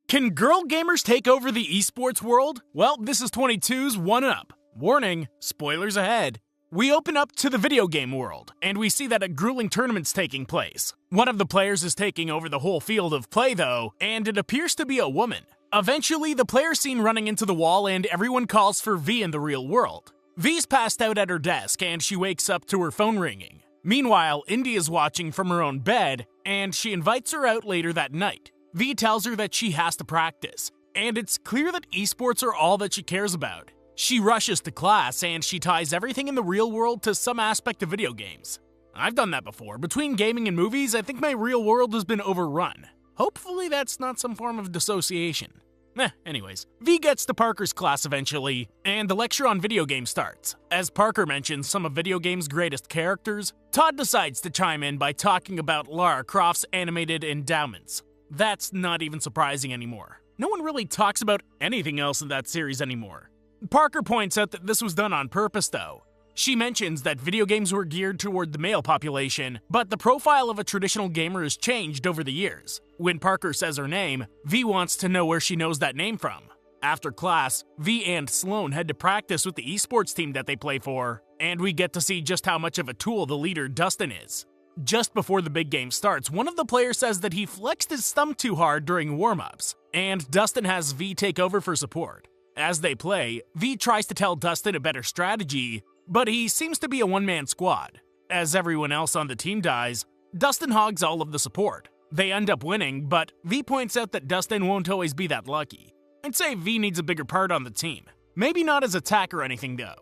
Can girl gamers take over the esports world? Well, this is 22's One Up. Warning, spoilers ahead. We open up to the video game world, and we see that a grueling tournament's taking place. One of the players is taking over the whole field of play though, and it appears to be a woman. Eventually, the player's seen running into the wall and everyone calls for V in the real world. V's passed out at her desk and she wakes up to her phone ringing. Meanwhile, Indy is watching from her own bed, and she invites her out later that night. V tells her that she has to practice, and it's clear that esports are all that she cares about. She rushes to class, and she ties everything in the real world to some aspect of video games. I've done that before. Between gaming and movies, I think my real world has been overrun. Hopefully that's not some form of dissociation. Anyways, V gets to Parker's class eventually, and the lecture on video games starts. As Parker mentions some of video games' greatest characters, Todd decides to chime in by talking about Lara Croft's animated endowments. That's not even surprising anymore. No one really talks about anything else in that series anymore. Parker points out that this was done on purpose though. She mentions that video games were geared toward the male population, but the profile of a traditional gamer has changed over the years. When Parker says her name, V wants to know where she knows that name from. After class, V and Sloan head to practice with the esports team that they play for, and we get to see just how much of a tool the leader Dustin is. Just before the big game starts, one of the players says that he flexed his thumb too hard during warm-ups, and Dustin has V take over for support. As they play, V tries to tell Dustin a better strategy, but he seems to be a one-man squad. As everyone else on the team dies, Dustin hogs all of the support. They end up winning, but V points out that Dustin won't always be that lucky. I'd say V needs a bigger part on the team. Maybe not as a tech or anything though.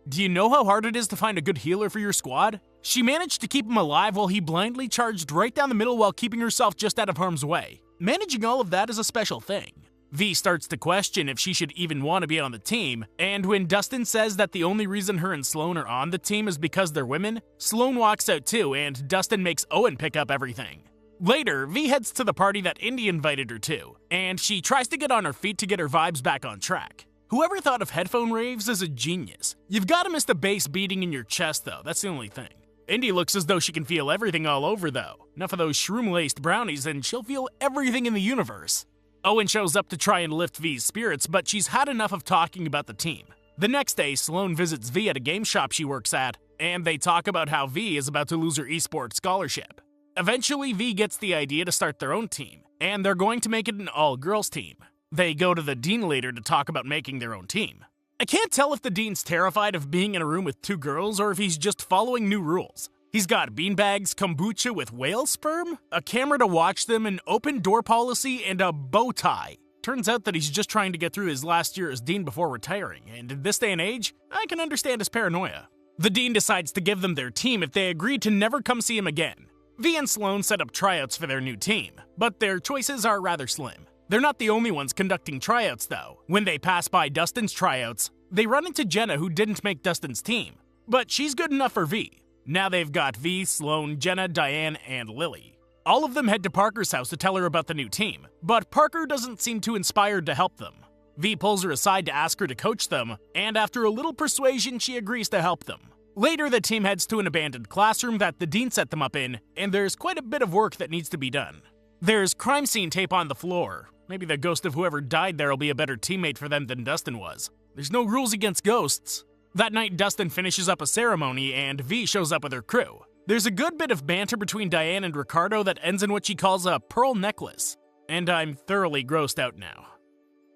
Do you know how hard it is to find a good healer for your squad? She managed to keep him alive while he blindly charged right down the middle while keeping herself just out of harm's way. Managing all of that is a special thing. V starts to question if she should even want to be on the team, and when Dustin says that the only reason her and Sloan are on the team is because they're women, Sloan walks out too and Dustin makes Owen pick up everything. Later, V heads to the party that Indy invited her to, and she tries to get on her feet to get her vibes back on track. Whoever thought of headphone raves is a genius. You've gotta miss the bass beating in your chest though, that's the only thing. Indy looks as though she can feel everything all over though. Enough of those shroom-laced brownies and she'll feel everything in the universe. Owen shows up to try and lift V's spirits, but she's had enough of talking about the team. The next day, Sloan visits V at a game shop she works at, and they talk about how V is about to lose her esports scholarship. Eventually, V gets the idea to start their own team, and they're going to make it an all-girls team. They go to the dean later to talk about making their own team. I can't tell if the dean's terrified of being in a room with two girls or if he's just following new rules. He's got beanbags, kombucha with whale sperm, a camera to watch them, an open door policy, and a bow tie. Turns out that he's just trying to get through his last year as dean before retiring, and in this day and age, I can understand his paranoia. The dean decides to give them their team if they agree to never come see him again. V and Sloan set up tryouts for their new team, but their choices are rather slim. They're not the only ones conducting tryouts though. When they pass by Dustin's tryouts, they run into Jenna who didn't make Dustin's team, but she's good enough for V. Now they've got V, Sloan, Jenna, Diane, and Lily. All of them head to Parker's house to tell her about the new team, but Parker doesn't seem too inspired to help them. V pulls her aside to ask her to coach them, and after a little persuasion, she agrees to help them. Later, the team heads to an abandoned classroom that the dean set them up in, and there's quite a bit of work that needs to be done. There's crime scene tape on the floor. Maybe the ghost of whoever died there will be a better teammate for them than Dustin was. There's no rules against ghosts. That night, Dustin finishes up a ceremony, and V shows up with her crew. There's a good bit of banter between Diane and Ricardo that ends in what she calls a pearl necklace, and I'm thoroughly grossed out now.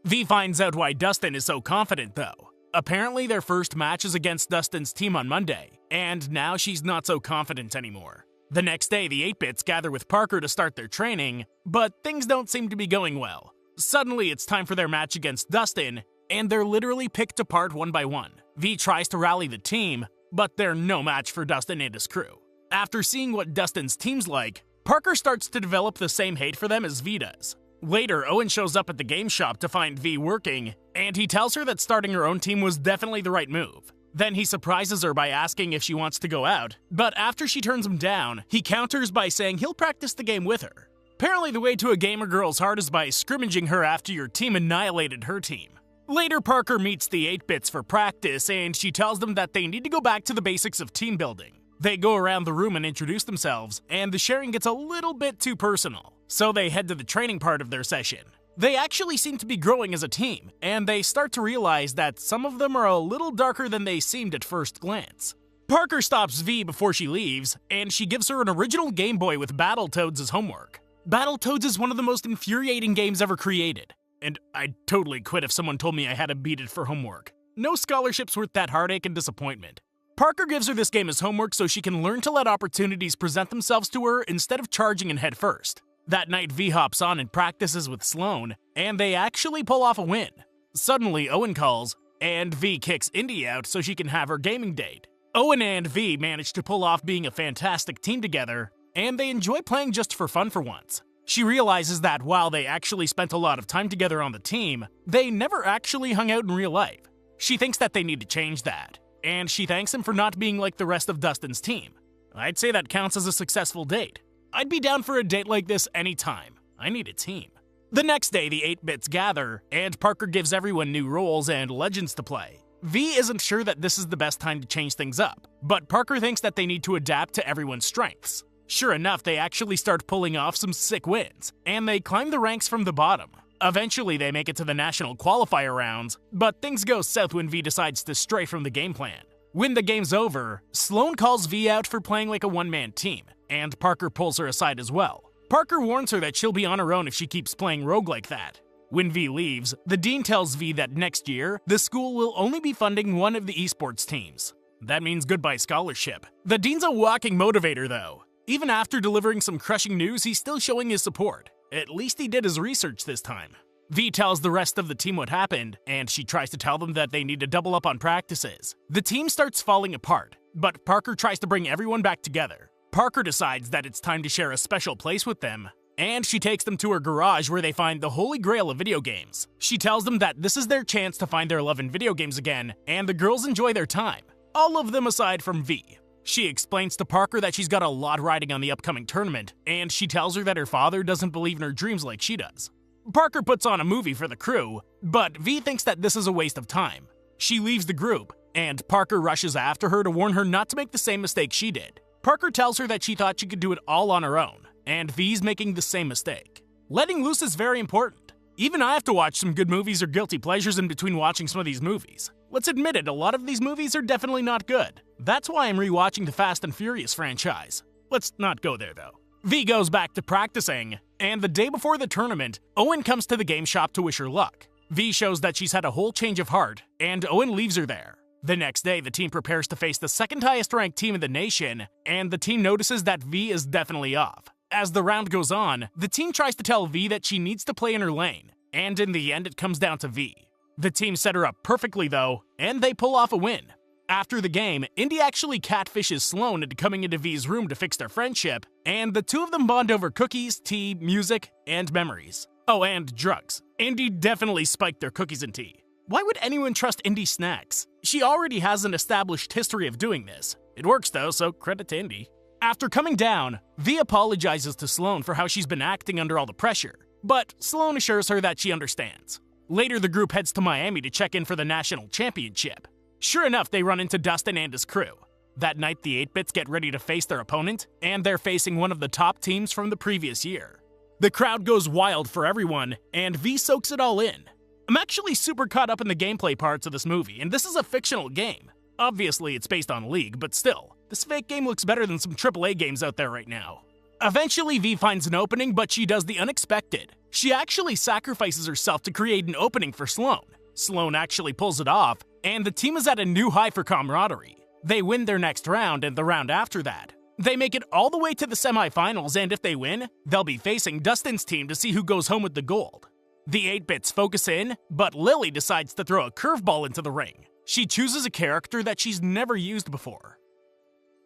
V finds out why Dustin is so confident, though. Apparently, their first match is against Dustin's team on Monday, and now she's not so confident anymore. The next day, the 8-Bits gather with Parker to start their training, but things don't seem to be going well. Suddenly, it's time for their match against Dustin, and they're literally picked apart one by one. V tries to rally the team, but they're no match for Dustin and his crew. After seeing what Dustin's team's like, Parker starts to develop the same hate for them as V does. Later, Owen shows up at the game shop to find V working, and he tells her that starting her own team was definitely the right move. Then he surprises her by asking if she wants to go out, but after she turns him down, he counters by saying he'll practice the game with her. Apparently the way to a gamer girl's heart is by scrimmaging her after your team annihilated her team. Later, Parker meets the 8-Bits for practice, and she tells them that they need to go back to the basics of team building. They go around the room and introduce themselves, and the sharing gets a little bit too personal, so they head to the training part of their session. They actually seem to be growing as a team, and they start to realize that some of them are a little darker than they seemed at first glance. Parker stops V before she leaves, and she gives her an original Game Boy with Battletoads as homework. Battletoads is one of the most infuriating games ever created, and I'd totally quit if someone told me I had to beat it for homework. No scholarship's worth that heartache and disappointment. Parker gives her this game as homework so she can learn to let opportunities present themselves to her instead of charging in head first. That night, V hops on and practices with Sloane, and they actually pull off a win. Suddenly, Owen calls, and V kicks Indy out so she can have her gaming date. Owen and V manage to pull off being a fantastic team together, and they enjoy playing just for fun for once. She realizes that while they actually spent a lot of time together on the team, they never actually hung out in real life. She thinks that they need to change that, and she thanks him for not being like the rest of Dustin's team. I'd say that counts as a successful date. I'd be down for a date like this anytime. I need a team. The next day, the 8-bits gather, and Parker gives everyone new roles and legends to play. V isn't sure that this is the best time to change things up, but Parker thinks that they need to adapt to everyone's strengths. Sure enough, they actually start pulling off some sick wins, and they climb the ranks from the bottom. Eventually, they make it to the national qualifier rounds, but things go south when V decides to stray from the game plan. When the game's over, Sloane calls V out for playing like a one-man team, and Parker pulls her aside as well. Parker warns her that she'll be on her own if she keeps playing rogue like that. When V leaves, the dean tells V that next year, the school will only be funding one of the esports teams. That means goodbye scholarship. The dean's a walking motivator though. Even after delivering some crushing news, he's still showing his support. At least he did his research this time. V tells the rest of the team what happened, and she tries to tell them that they need to double up on practices. The team starts falling apart, but Parker tries to bring everyone back together. Parker decides that it's time to share a special place with them, and she takes them to her garage where they find the holy grail of video games. She tells them that this is their chance to find their love in video games again, and the girls enjoy their time. All of them aside from V. She explains to Parker that she's got a lot riding on the upcoming tournament, and she tells her that her father doesn't believe in her dreams like she does. Parker puts on a movie for the crew, but V thinks that this is a waste of time. She leaves the group, and Parker rushes after her to warn her not to make the same mistake she did. Parker tells her that she thought she could do it all on her own, and V's making the same mistake. Letting loose is very important. Even I have to watch some good movies or guilty pleasures in between watching some of these movies. Let's admit it, a lot of these movies are definitely not good. That's why I'm rewatching the Fast and Furious franchise. Let's not go there though. V goes back to practicing, and the day before the tournament, Owen comes to the game shop to wish her luck. V shows that she's had a whole change of heart, and Owen leaves her there. The next day, the team prepares to face the second highest ranked team in the nation, and the team notices that V is definitely off. As the round goes on, the team tries to tell V that she needs to play in her lane, and in the end it comes down to V. The team set her up perfectly though, and they pull off a win. After the game, Indy actually catfishes Sloane into coming into V's room to fix their friendship, and the two of them bond over cookies, tea, music, and memories. Oh, and drugs. Indy definitely spiked their cookies and tea. Why would anyone trust Indy snacks? She already has an established history of doing this. It works though, so credit to Indy. After coming down, V apologizes to Sloane for how she's been acting under all the pressure, but Sloane assures her that she understands. Later, the group heads to Miami to check in for the national championship. Sure enough, they run into Dustin and his crew. That night, the 8-bits get ready to face their opponent, and they're facing one of the top teams from the previous year. The crowd goes wild for everyone, and V soaks it all in. I'm actually super caught up in the gameplay parts of this movie, and this is a fictional game. Obviously, it's based on League, but still, this fake game looks better than some AAA games out there right now. Eventually, V finds an opening, but she does the unexpected. She actually sacrifices herself to create an opening for Sloane. Sloane actually pulls it off, and the team is at a new high for camaraderie. They win their next round and the round after that. They make it all the way to the semifinals, and if they win, they'll be facing Dustin's team to see who goes home with the gold. The 8-bits focus in, but Lily decides to throw a curveball into the ring. She chooses a character that she's never used before.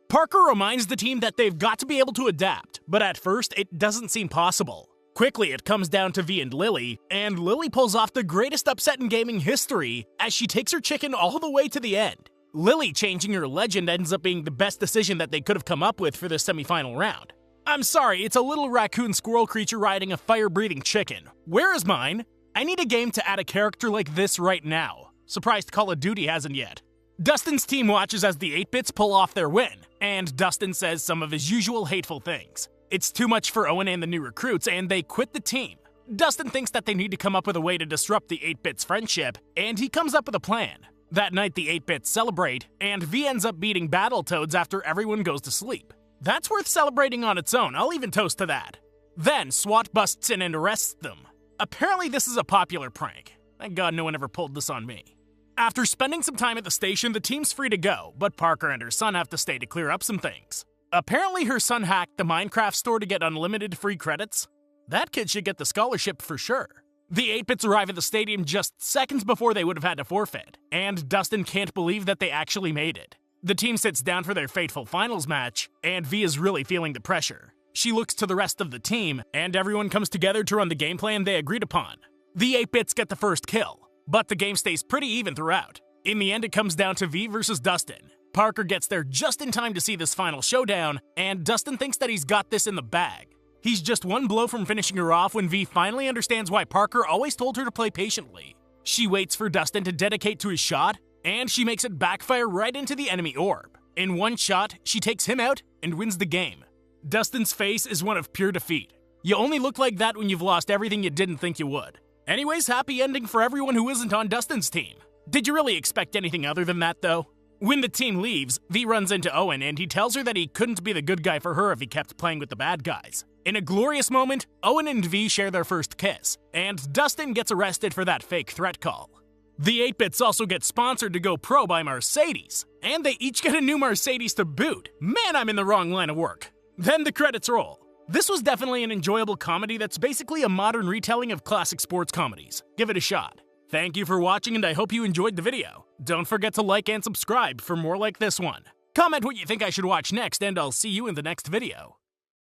Parker reminds the team that they've got to be able to adapt, but at first it doesn't seem possible. Quickly, it comes down to V and Lily pulls off the greatest upset in gaming history as she takes her chicken all the way to the end. Lily changing her legend ends up being the best decision that they could have come up with for the semifinal round. I'm sorry, it's a little raccoon squirrel creature riding a fire-breathing chicken. Where is mine? I need a game to add a character like this right now. Surprised Call of Duty hasn't yet. Dustin's team watches as the 8-bits pull off their win, and Dustin says some of his usual hateful things. It's too much for Owen and the new recruits, and they quit the team. Dustin thinks that they need to come up with a way to disrupt the 8-Bits' friendship, and he comes up with a plan. That night, the 8-Bits celebrate, and V ends up beating Battletoads after everyone goes to sleep. That's worth celebrating on its own, I'll even toast to that. Then, SWAT busts in and arrests them. Apparently this is a popular prank. Thank God no one ever pulled this on me. After spending some time at the station, the team's free to go, but Parker and her son have to stay to clear up some things. Apparently her son hacked the Minecraft store to get unlimited free credits. That kid should get the scholarship for sure. The 8-Bits arrive at the stadium just seconds before they would have had to forfeit, and Dustin can't believe that they actually made it. The team sits down for their fateful finals match, and V is really feeling the pressure. She looks to the rest of the team, and everyone comes together to run the game plan they agreed upon. The 8-Bits get the first kill, but the game stays pretty even throughout. In the end, it comes down to V versus Dustin. Parker gets there just in time to see this final showdown, and Dustin thinks that he's got this in the bag. He's just one blow from finishing her off when V finally understands why Parker always told her to play patiently. She waits for Dustin to dedicate to his shot, and she makes it backfire right into the enemy orb. In one shot, she takes him out and wins the game. Dustin's face is one of pure defeat. You only look like that when you've lost everything you didn't think you would. Anyways, happy ending for everyone who isn't on Dustin's team. Did you really expect anything other than that, though? When the team leaves, V runs into Owen and he tells her that he couldn't be the good guy for her if he kept playing with the bad guys. In a glorious moment, Owen and V share their first kiss, and Dustin gets arrested for that fake threat call. The 8-Bits also get sponsored to go pro by Mercedes, and they each get a new Mercedes to boot. Man, I'm in the wrong line of work. Then the credits roll. This was definitely an enjoyable comedy that's basically a modern retelling of classic sports comedies. Give it a shot. Thank you for watching, and I hope you enjoyed the video. Don't forget to like and subscribe for more like this one. Comment what you think I should watch next, and I'll see you in the next video.